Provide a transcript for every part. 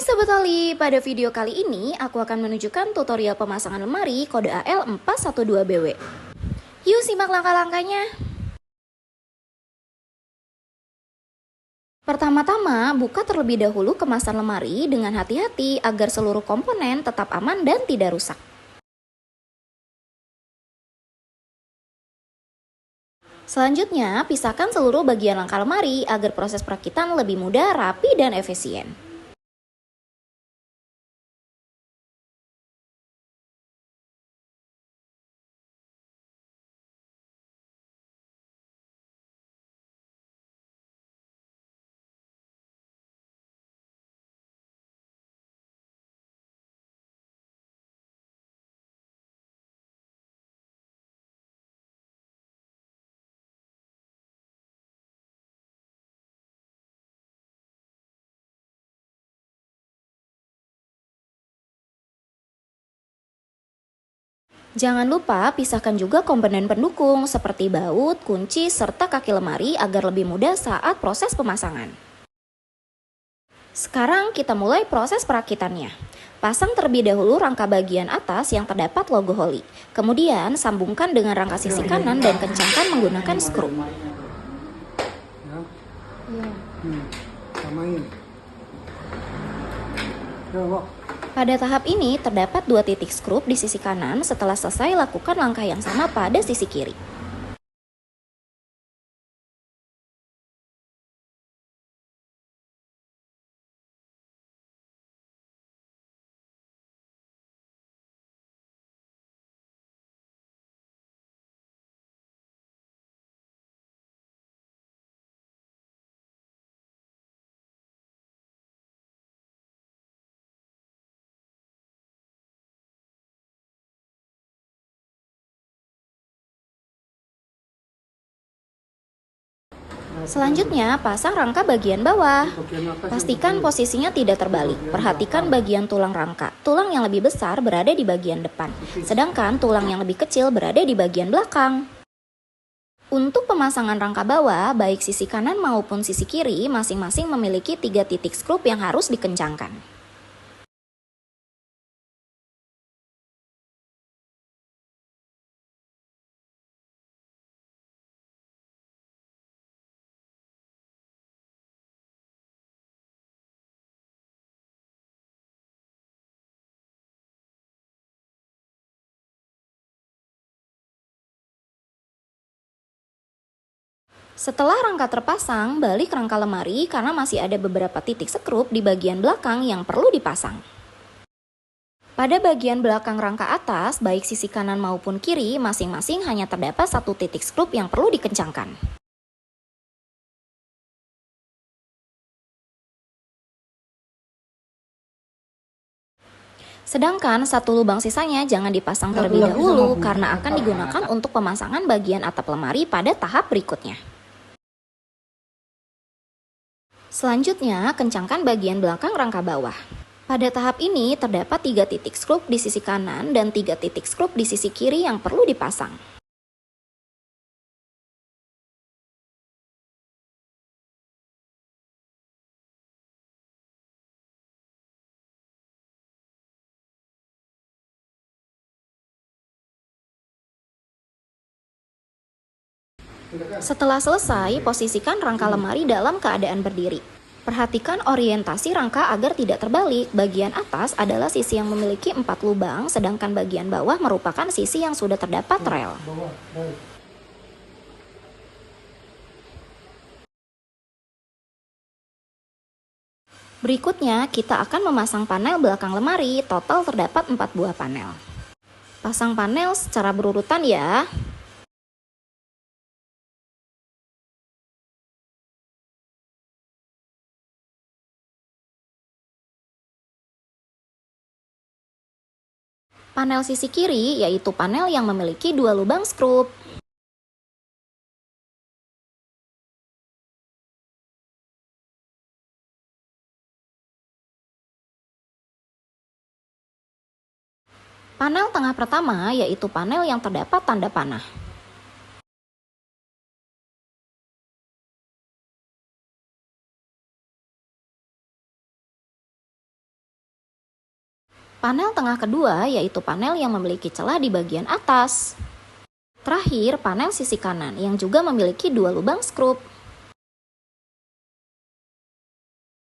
Hai Sobat Oli, pada video kali ini aku akan menunjukkan tutorial pemasangan lemari kode AL412BW. Yuk simak langkah-langkahnya. Pertama-tama, buka terlebih dahulu kemasan lemari dengan hati-hati agar seluruh komponen tetap aman dan tidak rusak. Selanjutnya, pisahkan seluruh bagian rangka lemari agar proses perakitan lebih mudah, rapi, dan efisien. Jangan lupa pisahkan juga komponen pendukung seperti baut, kunci, serta kaki lemari agar lebih mudah saat proses pemasangan. Sekarang kita mulai proses perakitannya. Pasang terlebih dahulu rangka bagian atas yang terdapat logo Holley. Kemudian sambungkan dengan rangka sisi kanan dan kencangkan menggunakan skru. Pada tahap ini terdapat 2 titik skrup di sisi kanan. Setelah selesai, lakukan langkah yang sama pada sisi kiri. Selanjutnya, pasang rangka bagian bawah. Pastikan posisinya tidak terbalik. Perhatikan bagian tulang rangka. Tulang yang lebih besar berada di bagian depan, sedangkan tulang yang lebih kecil berada di bagian belakang. Untuk pemasangan rangka bawah, baik sisi kanan maupun sisi kiri masing-masing memiliki 3 titik skrup yang harus dikencangkan. Setelah rangka terpasang, balik rangka lemari karena masih ada beberapa titik skrup di bagian belakang yang perlu dipasang. Pada bagian belakang rangka atas, baik sisi kanan maupun kiri, masing-masing hanya terdapat 1 titik skrup yang perlu dikencangkan. Sedangkan 1 lubang sisanya jangan dipasang terlebih dahulu karena akan digunakan untuk pemasangan bagian atap lemari pada tahap berikutnya. Selanjutnya, kencangkan bagian belakang rangka bawah. Pada tahap ini, terdapat 3 titik skrup di sisi kanan dan 3 titik skrup di sisi kiri yang perlu dipasang. Setelah selesai, posisikan rangka lemari dalam keadaan berdiri. Perhatikan orientasi rangka agar tidak terbalik. Bagian atas adalah sisi yang memiliki 4 lubang, sedangkan bagian bawah merupakan sisi yang sudah terdapat rel. Berikutnya, kita akan memasang panel belakang lemari. Total terdapat 4 buah panel. Pasang panel secara berurutan ya. Panel sisi kiri yaitu panel yang memiliki 2 lubang skrup. Panel tengah pertama yaitu panel yang terdapat tanda panah. Panel tengah kedua yaitu panel yang memiliki celah di bagian atas. Terakhir, panel sisi kanan yang juga memiliki 2 lubang skrup.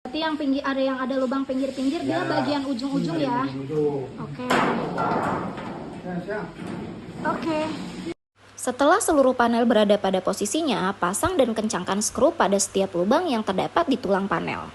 Berarti yang pinggir ada lubang pinggir-pinggir dia bagian ujung-ujung ya. Oke. Oke. Setelah seluruh panel berada pada posisinya, pasang dan kencangkan skrup pada setiap lubang yang terdapat di tulang panel.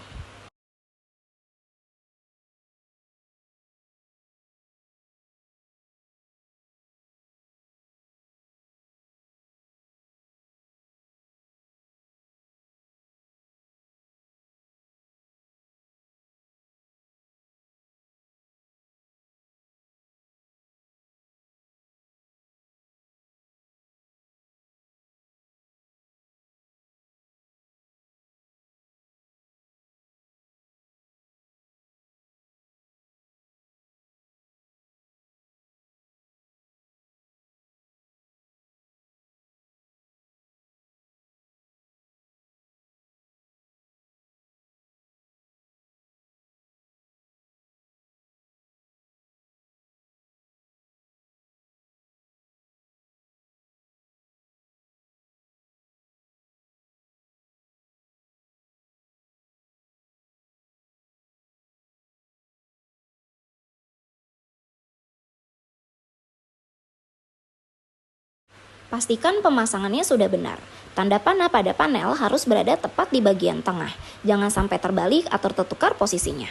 Pastikan pemasangannya sudah benar. Tanda panah pada panel harus berada tepat di bagian tengah. Jangan sampai terbalik atau tertukar posisinya.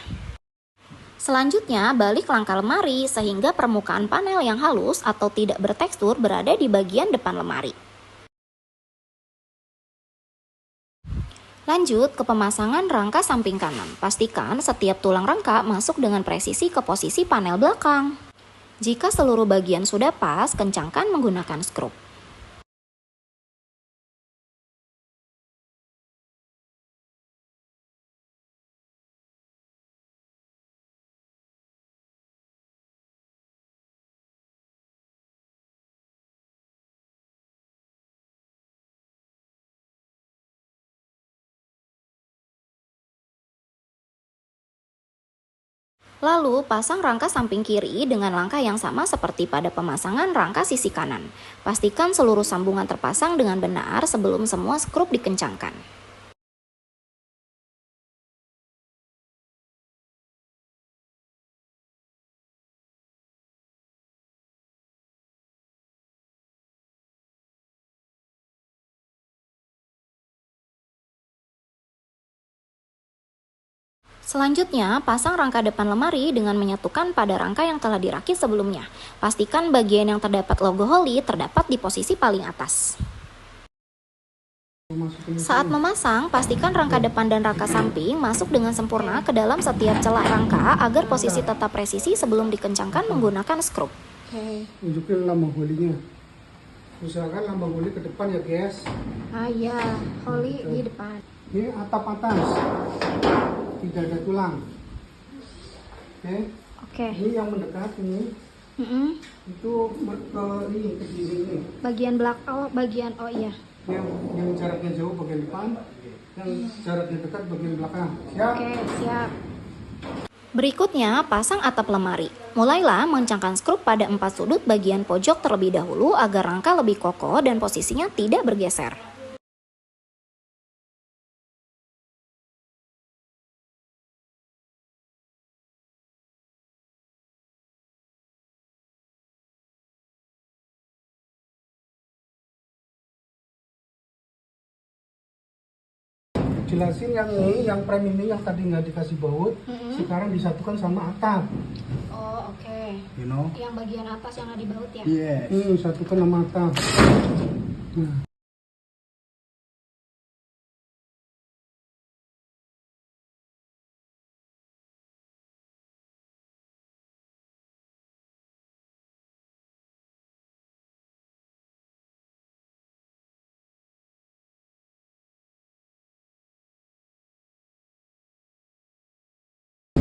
Selanjutnya, balik langkah lemari sehingga permukaan panel yang halus atau tidak bertekstur berada di bagian depan lemari. Lanjut ke pemasangan rangka samping kanan. Pastikan setiap tulang rangka masuk dengan presisi ke posisi panel belakang. Jika seluruh bagian sudah pas, kencangkan menggunakan skrup. Lalu, pasang rangka samping kiri dengan langkah yang sama seperti pada pemasangan rangka sisi kanan. Pastikan seluruh sambungan terpasang dengan benar sebelum semua skrup dikencangkan. Selanjutnya, pasang rangka depan lemari dengan menyatukan pada rangka yang telah dirakit sebelumnya. Pastikan bagian yang terdapat logo Holley terdapat di posisi paling atas. Saat memasang, pastikan rangka depan dan rangka samping masuk dengan sempurna ke dalam setiap celah rangka agar posisi tetap presisi sebelum dikencangkan menggunakan skrup. Oke. Tunjukin lambang Holley-nya. Usahakan lambang Holley ke depan ya guys. Ah iya, Holley di depan. Ini atap atas, tidak ada tulang. Oke. Ini yang mendekat ini. Itu ke ini ke sini. Bagian belakang, oh iya. Yang jaraknya jauh bagian depan, yang jaraknya dekat bagian belakang. Siap? Oke, siap. Berikutnya, pasang atap lemari. Mulailah mengencangkan skrup pada 4 sudut bagian pojok terlebih dahulu agar rangka lebih kokoh dan posisinya tidak bergeser. Jelasin yang ini, yang frame ini yang tadi nggak dikasih baut, sekarang disatukan sama atap. Oh, oke. You know? Yang bagian atas yang ada di baut ya? Yes. Satukan sama atap. Nah.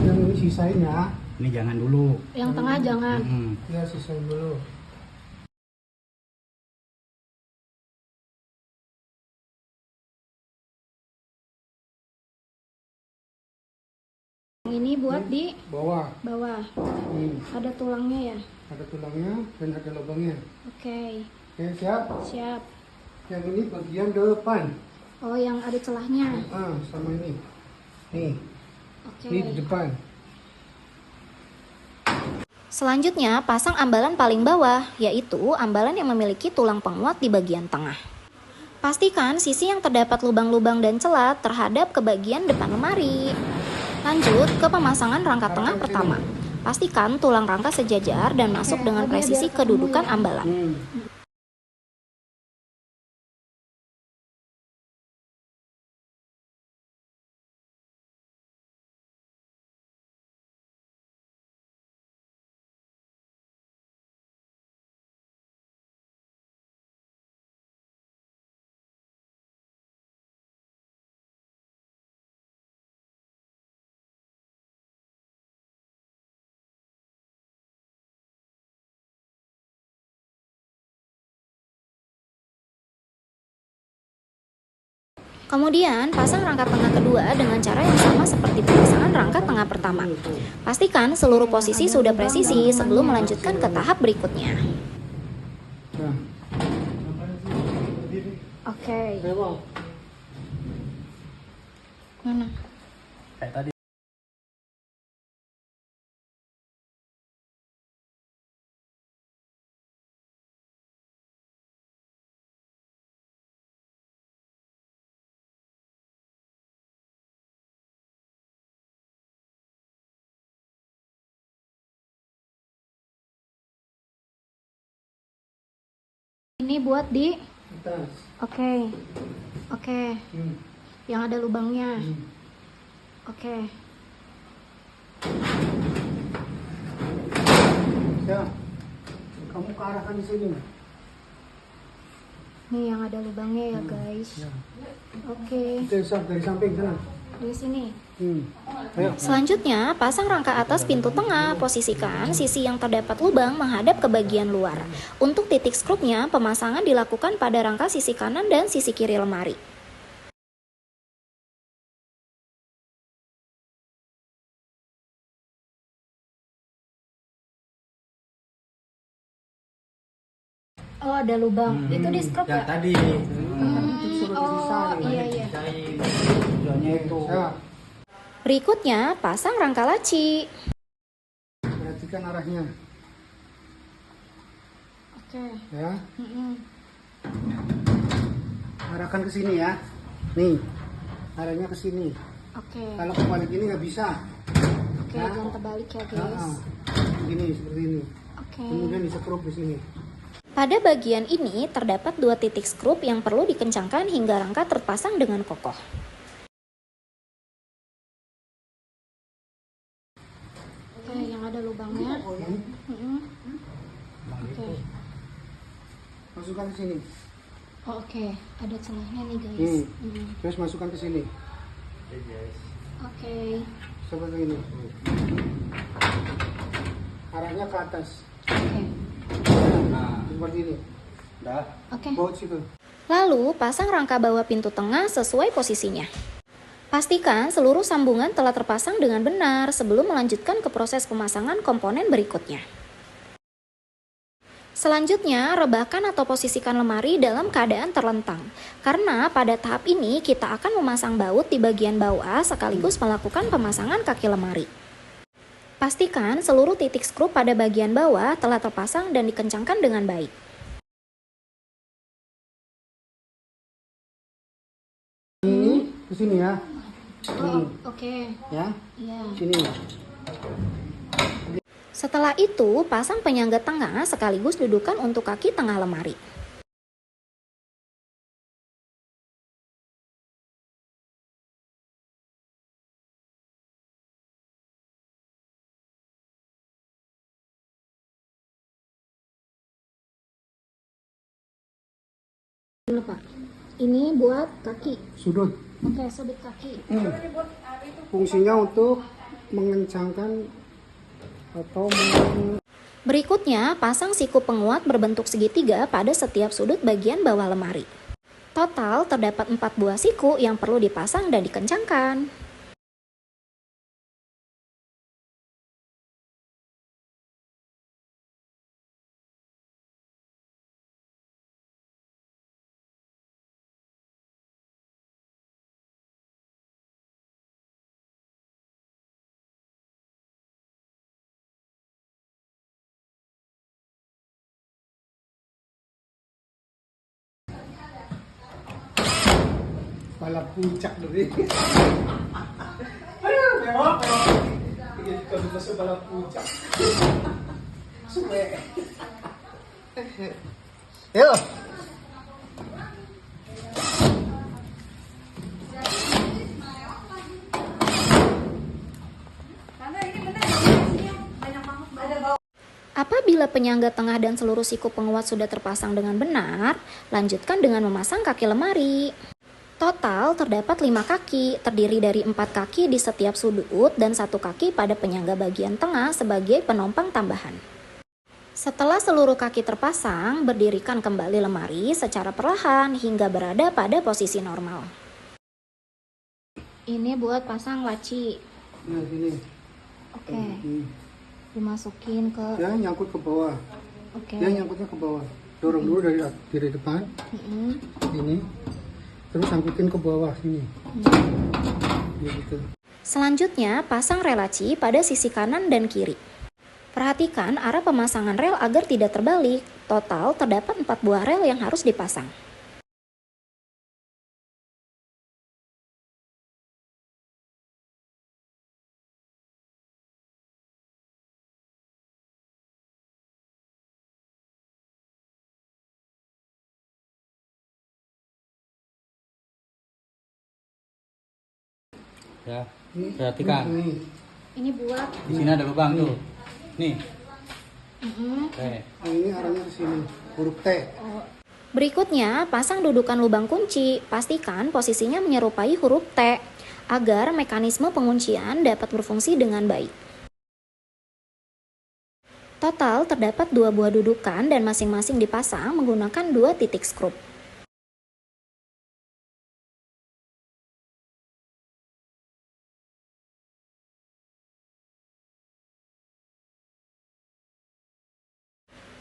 Yang ini sisain ya. Ini jangan dulu. Yang tengah jangan. Ya, sisain dulu. ini buat di bawah. bawah. Hmm. Ada tulangnya ya? Ada tulangnya dan ada lubangnya. Oke. Oke, siap? Siap. Yang ini bagian depan. Oh, yang ada celahnya. Sama ini. Nih. Oke. Ini di depan. Selanjutnya, pasang ambalan paling bawah, yaitu ambalan yang memiliki tulang penguat di bagian tengah. Pastikan sisi yang terdapat lubang-lubang dan celah terhadap ke bagian depan lemari. Lanjut ke pemasangan rangka tengah pertama. Pastikan tulang rangka sejajar dan masuk dengan presisi kedudukan ambalan. Kemudian, pasang rangka tengah kedua dengan cara yang sama seperti pemasangan rangka tengah pertama. Pastikan seluruh posisi sudah presisi sebelum melanjutkan ke tahap berikutnya. Nah. Oke. Lewat. Mana? Kayak tadi. Ini buat di Atas. Oke. Hmm. Yang ada lubangnya. Hmm. Oke. Siap. Kamu ke arahkan di sini. Nih yang ada lubangnya ya, guys. Ya. Oke. Itu siap dari samping sana. Dari sini. Ayo. Selanjutnya, pasang rangka atas pintu tengah. Posisikan sisi yang terdapat lubang menghadap ke bagian luar. Untuk titik skrupnya, pemasangan dilakukan pada rangka sisi kanan dan sisi kiri lemari. Oh, ada lubang. Itu di skrup ya? Tadi. Oh, iya. Tujuannya itu. Siap. Berikutnya, pasang rangka laci. Perhatikan arahnya. Oke. Ya. Arahkan ke sini ya. Nih. Arahnya ke sini. Oke. Kalau kebalik ini nggak bisa. Oke, jangan terbalik ya, guys. Begini, seperti ini. Oke. Kemudian disekrup di sini. Pada bagian ini terdapat 2 titik skrup yang perlu dikencangkan hingga rangka terpasang dengan kokoh. Oke, yang ada lubangnya. Oke. Masukkan ke sini. Oh, oke, ada celahnya nih, guys. Terus masukkan ke sini. Oke. Seperti ini. Arahnya ke atas. Oke. Seperti ini. Dah. Oke. Baut situ. Lalu, pasang rangka bawah pintu tengah sesuai posisinya. Pastikan seluruh sambungan telah terpasang dengan benar sebelum melanjutkan ke proses pemasangan komponen berikutnya. Selanjutnya, rebahkan atau posisikan lemari dalam keadaan terlentang. Karena pada tahap ini kita akan memasang baut di bagian bawah sekaligus melakukan pemasangan kaki lemari. Pastikan seluruh titik skrup pada bagian bawah telah terpasang dan dikencangkan dengan baik. Ini ke sini ya. Oh, oke. Ya. Iya. Sini. Setelah itu, pasang penyangga tengah sekaligus dudukan untuk kaki tengah lemari. Ini buat kaki. Sudut. Oke, sudut kaki. Fungsinya untuk mengencangkan atau Berikutnya, pasang siku penguat berbentuk segitiga pada setiap sudut bagian bawah lemari. Total terdapat 4 buah siku yang perlu dipasang dan dikencangkan. Kepala puncak dari. Aduh, mewah. Ini kalau masuk kepala puncak. Suwe. Yo. Apabila penyangga tengah dan seluruh siku penguat sudah terpasang dengan benar, lanjutkan dengan memasang kaki lemari. Total terdapat 5 kaki, terdiri dari 4 kaki di setiap sudut dan 1 kaki pada penyangga bagian tengah sebagai penopang tambahan. Setelah seluruh kaki terpasang, berdirikan kembali lemari secara perlahan hingga berada pada posisi normal. Ini buat pasang laci. Nah, sini. Oke. Dimasukin ke... Dia nyangkut ke bawah. Oke. Dia nyangkutnya ke bawah. Dorong dulu dari depan. Ini. Terus angkutin ke bawah sini. Gitu. Selanjutnya, pasang rel laci pada sisi kanan dan kiri. Perhatikan arah pemasangan rel agar tidak terbalik. Total terdapat 4 buah rel yang harus dipasang. Ya, perhatikan. Ini buat... Di sini ada lubang tuh. Nih. Oke. Ini arahnya ke sini. Huruf T. Berikutnya, pasang dudukan lubang kunci. Pastikan posisinya menyerupai huruf T agar mekanisme penguncian dapat berfungsi dengan baik. Total terdapat 2 buah dudukan dan masing-masing dipasang menggunakan 2 titik skrup.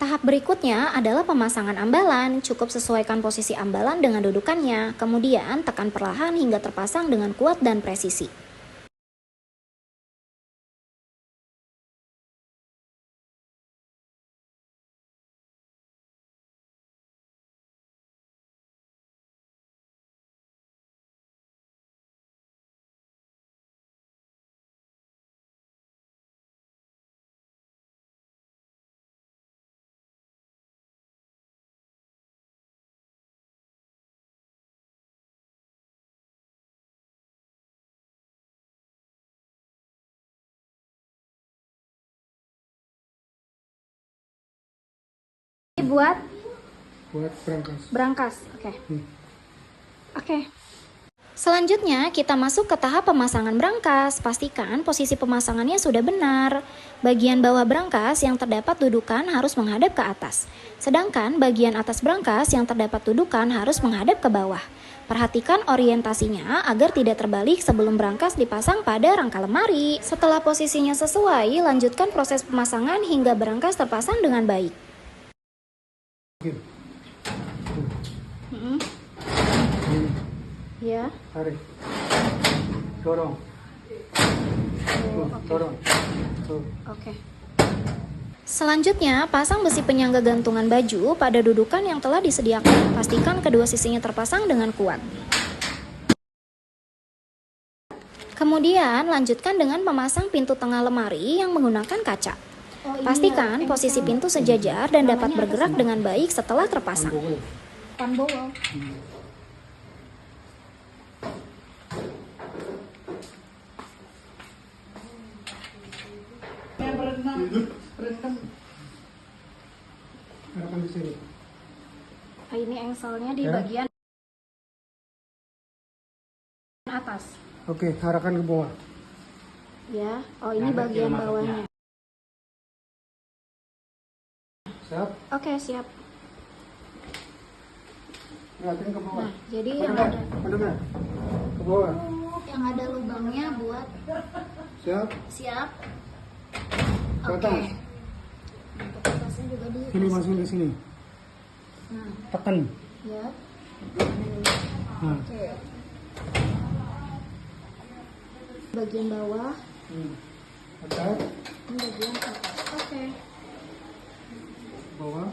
Tahap berikutnya adalah pemasangan ambalan. Cukup sesuaikan posisi ambalan dengan dudukannya, kemudian tekan perlahan hingga terpasang dengan kuat dan presisi. Buat berangkas. Oke. Selanjutnya kita masuk ke tahap pemasangan berangkas. Pastikan posisi pemasangannya sudah benar. Bagian bawah berangkas yang terdapat dudukan harus menghadap ke atas. Sedangkan bagian atas berangkas yang terdapat dudukan harus menghadap ke bawah. Perhatikan orientasinya agar tidak terbalik sebelum berangkas dipasang pada rangka lemari. Setelah posisinya sesuai, lanjutkan proses pemasangan hingga berangkas terpasang dengan baik. Ya. Tarik. Dorong. Dorong. Oke. Selanjutnya, pasang besi penyangga gantungan baju pada dudukan yang telah disediakan. Pastikan kedua sisinya terpasang dengan kuat. Kemudian, lanjutkan dengan memasang pintu tengah lemari yang menggunakan kaca. Pastikan posisi pintu sejajar dan dapat bergerak dengan baik setelah terpasang. Panbowel. Arahkan di sini. Ini engselnya di bagian atas. Oke, arahkan ke bawah. Ya. Oh, ini bagian bawahnya. Siap? Oke, siap. Lihatin ke bawah. Nah, jadi yang ada ke bawah. yang ada lubangnya buat Siap? siap. Ke Oke. atas. Untuk atasnya juga di Sini, masukin di sini. Nah, Tekan. ya. Nah. Oke. Bagian bawah, Atas, ini bagian atas. Oke. bawah.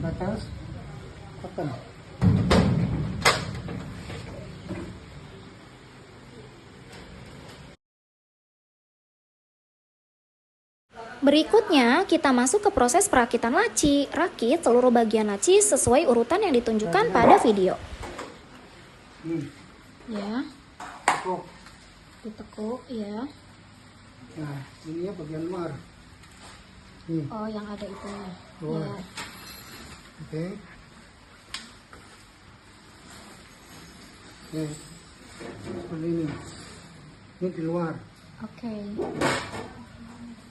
Atas. Tekan. Berikutnya, kita masuk ke proses perakitan laci. Rakit seluruh bagian laci sesuai urutan yang ditunjukkan pada video. Ya, Tekuk. ditekuk ya. Nah, ini ya bagian luar. Nih, Oh, yang ada itu. luar. Ya. Oke. Nih, seperti ini. Ini di luar. Oke.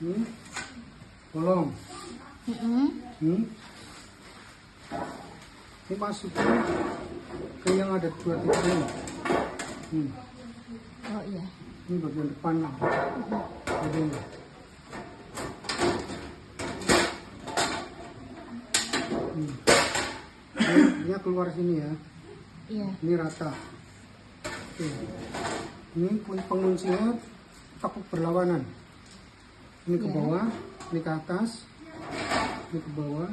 Ini bolong. Ini masukin ke yang ada 2 titik ini. Oh iya. Ini bagian depan lah. Jadi ini. Ini keluar sini ya. Iya. Ini rata. Oke. Ini penguncinya takut berlawanan. Ini ke Iya. bawah, ini ke atas, ini ke bawah,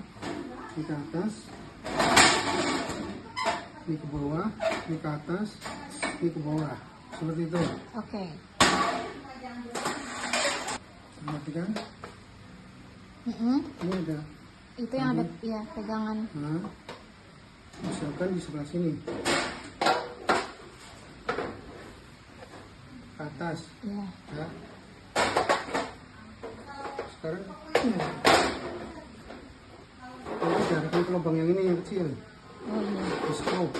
ini ke atas, ini ke bawah, ini ke atas, ini ke bawah. Seperti itu. Oke. Perhatikan. Ini ada. Itu yang ada ya pegangan. Nah, misalkan di sebelah sini. Ke atas. Ya. Ya. Sekarang nanti diarahkan ke lubang yang ini yang kecil. Oh iya. Di screw.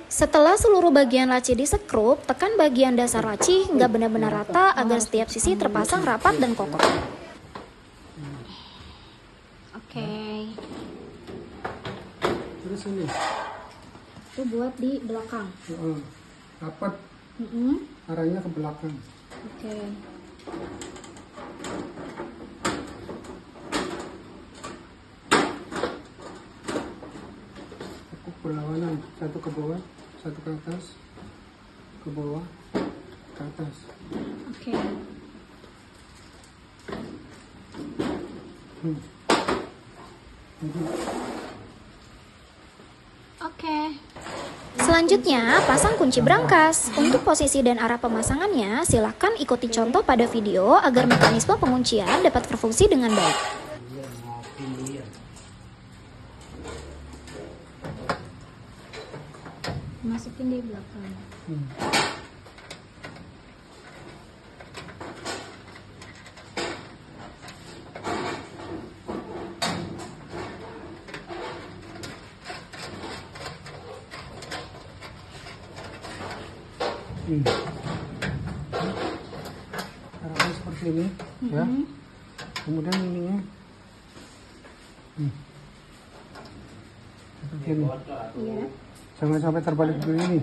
Setelah seluruh bagian laci disekrup, tekan bagian dasar laci hingga benar-benar rata agar setiap sisi terpasang rapat dan kokoh. Oke. Terus ini. Itu buat di belakang. Rapat arahnya ke belakang. Oke. Tekuk berlawanan. Satu ke bawah, satu ke atas, ke bawah, ke atas. Oke. Oke. Selanjutnya, pasang kunci brankas. Untuk posisi dan arah pemasangannya, silakan ikuti contoh pada video agar mekanisme penguncian dapat berfungsi dengan baik. Masukin di belakang. Arahnya seperti ini, ya. Kemudian ininya, seperti ini. Iya. Jangan sampai terbalik ke ini,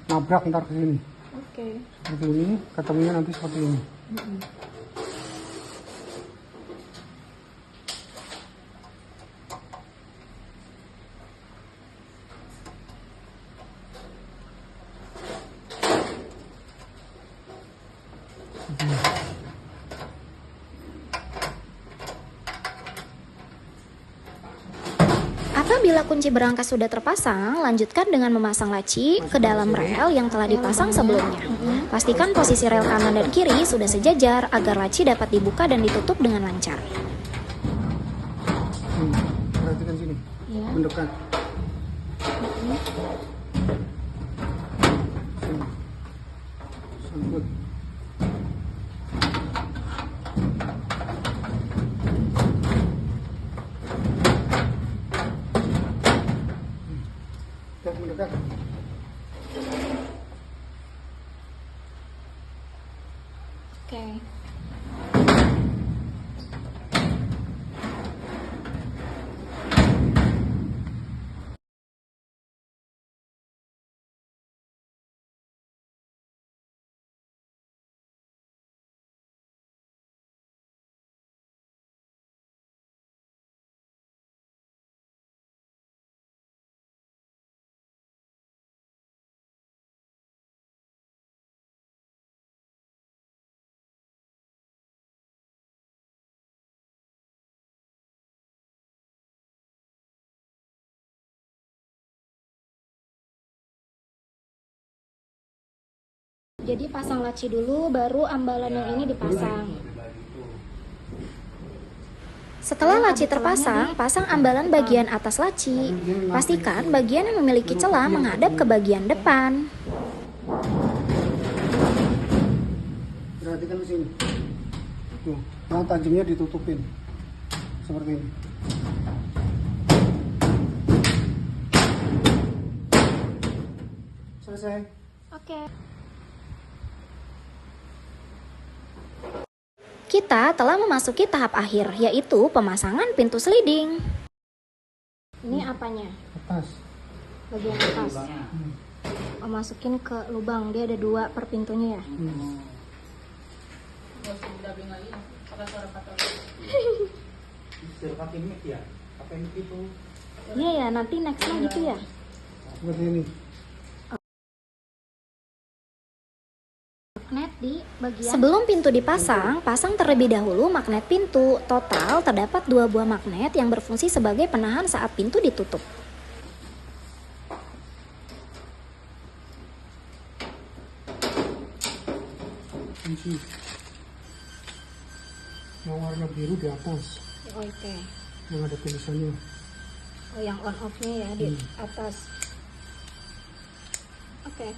nabrak ntar ke sini. Oke. Seperti ini, ketemunya nanti seperti ini. Apabila kunci berangkas sudah terpasang, lanjutkan dengan memasang laci ke dalam rel yang telah dipasang sebelumnya. Pastikan posisi rel kanan dan kiri sudah sejajar agar laci dapat dibuka dan ditutup dengan lancar. Perhatikan sini, Ya. mendekat. Sini. Sangkut. Mendekat. Oke. Jadi pasang laci dulu, baru ambalan yang ini dipasang. Setelah laci terpasang, pasang ambalan bagian atas laci. Pastikan bagian yang memiliki celah menghadap ke bagian depan. Perhatikan di sini. Tuh, yang tajamnya ditutupin. Seperti ini. Selesai. Oke. Kita telah memasuki tahap akhir, yaitu pemasangan pintu sliding. Ini apanya? Atas. Bagian atas. Oh, masukin ke lubang, dia ada 2 per pintunya ya. Pakai mic ya? Pakai mic itu. Iya ya, nanti nextnya gitu ya. Seperti ini. Magnet di bagian. Sebelum pintu dipasang, pasang terlebih dahulu magnet pintu. Total terdapat 2 buah magnet yang berfungsi sebagai penahan saat pintu ditutup. Kunci. Yang warna biru di atas. Oke. Yang ada tulisannya. Oh, yang on off-nya ya di atas. Oke.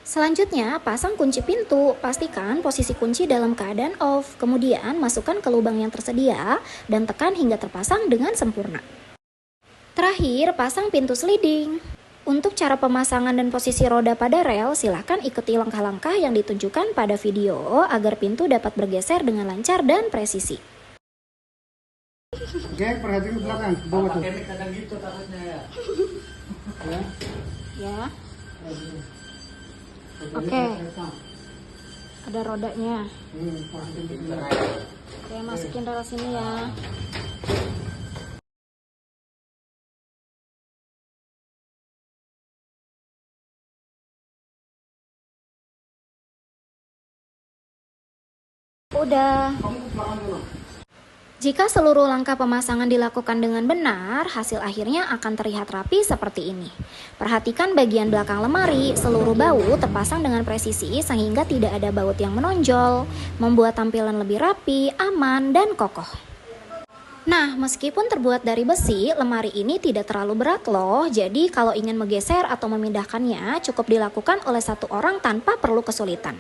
Selanjutnya, pasang kunci pintu. Pastikan posisi kunci dalam keadaan off. Kemudian, masukkan ke lubang yang tersedia dan tekan hingga terpasang dengan sempurna. Terakhir, pasang pintu sliding. Untuk cara pemasangan dan posisi roda pada rel, silakan ikuti langkah-langkah yang ditunjukkan pada video agar pintu dapat bergeser dengan lancar dan presisi. Oke, perhatikan ke belakang, ke bawah tuh. Pakai mic kadang gitu takutnya ya. Ya. Ya. Oke. Ada rodanya. Oke, masukin rel sini ya. Udah. Jika seluruh langkah pemasangan dilakukan dengan benar, hasil akhirnya akan terlihat rapi seperti ini. Perhatikan bagian belakang lemari, seluruh baut terpasang dengan presisi sehingga tidak ada baut yang menonjol, membuat tampilan lebih rapi, aman, dan kokoh. Nah, meskipun terbuat dari besi, lemari ini tidak terlalu berat loh, jadi kalau ingin menggeser atau memindahkannya cukup dilakukan oleh 1 orang tanpa perlu kesulitan.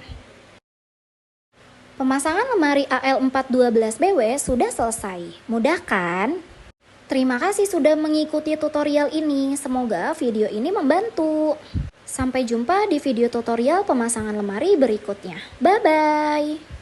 Pemasangan lemari AL412BW sudah selesai. Mudah kan? Terima kasih sudah mengikuti tutorial ini. Semoga video ini membantu. Sampai jumpa di video tutorial pemasangan lemari berikutnya. Bye-bye.